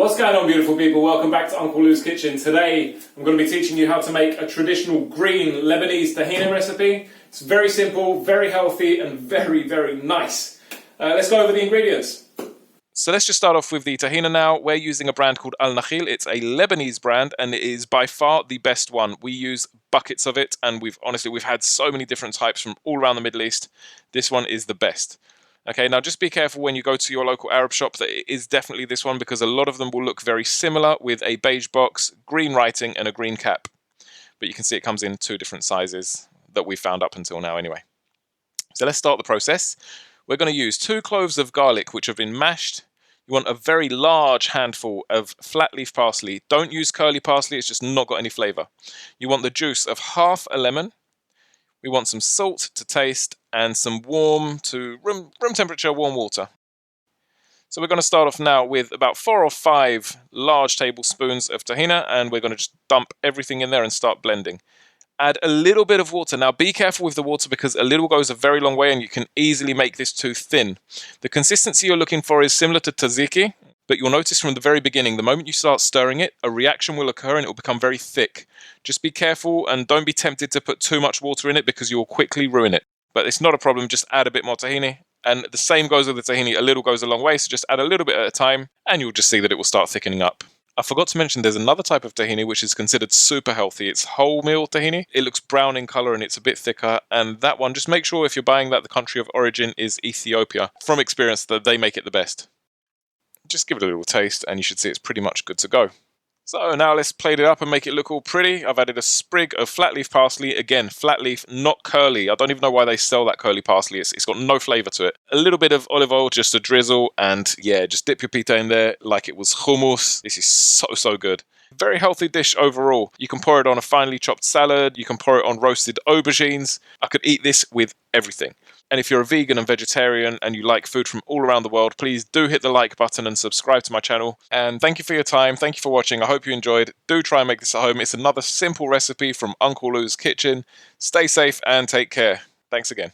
What's going on, beautiful people? Welcome back to Uncle Lou's Kitchen. Today I'm going to be teaching you how to make a traditional green Lebanese tahina recipe. It's very simple, very healthy and very, very nice. Let's go over the ingredients. So let's just start off with the tahina now. We're using a brand called Al Nakhil. It's a Lebanese brand and it is by far the best one. We use buckets of it and we've had so many different types from all around the Middle East. This one is the best. Okay, now just be careful when you go to your local Arab shop that it is definitely this one, because a lot of them will look very similar with a beige box, green writing and a green cap. But you can see it comes in two different sizes that we found up until now anyway. So let's start the process. We're going to use 2 cloves of garlic which have been mashed. You want a very large handful of flat leaf parsley. Don't use curly parsley, it's just not got any flavour. You want the juice of half a lemon. We want some salt to taste and some room temperature warm water. So we're going to start off now with about 4 or 5 large tablespoons of tahina, and we're going to just dump everything in there and start blending. Add a little bit of water. Now be careful with the water because a little goes a very long way and you can easily make this too thin. The consistency you're looking for is similar to tzatziki, but you'll notice from the very beginning, the moment you start stirring it, a reaction will occur and it will become very thick. Just be careful and don't be tempted to put too much water in it because you will quickly ruin it. But it's not a problem, just add a bit more tahini. And the same goes with the tahini, a little goes a long way, so just add a little bit at a time and you'll just see that it will start thickening up. I forgot to mention there's another type of tahini which is considered super healthy. It's wholemeal tahini. It looks brown in colour and it's a bit thicker. And that one, just make sure if you're buying that the country of origin is Ethiopia. From experience, that they make it the best. Just give it a little taste and you should see it's pretty much good to go. So now let's plate it up and make it look all pretty. I've added a sprig of flat leaf parsley. Again, flat leaf, not curly. I don't even know why they sell that curly parsley. It's got no flavour to it. A little bit of olive oil, just a drizzle. And yeah, just dip your pita in there like it was hummus. This is so good. Very healthy dish overall. You can pour it on a finely chopped salad. You can pour it on roasted aubergines. I could eat this with everything. And if you're a vegan and vegetarian and you like food from all around the world, please do hit the like button and subscribe to my channel. And thank you for your time. Thank you for watching. I hope you enjoyed. Do try and make this at home. It's another simple recipe from Uncle Lou's Kitchen. Stay safe and take care. Thanks again.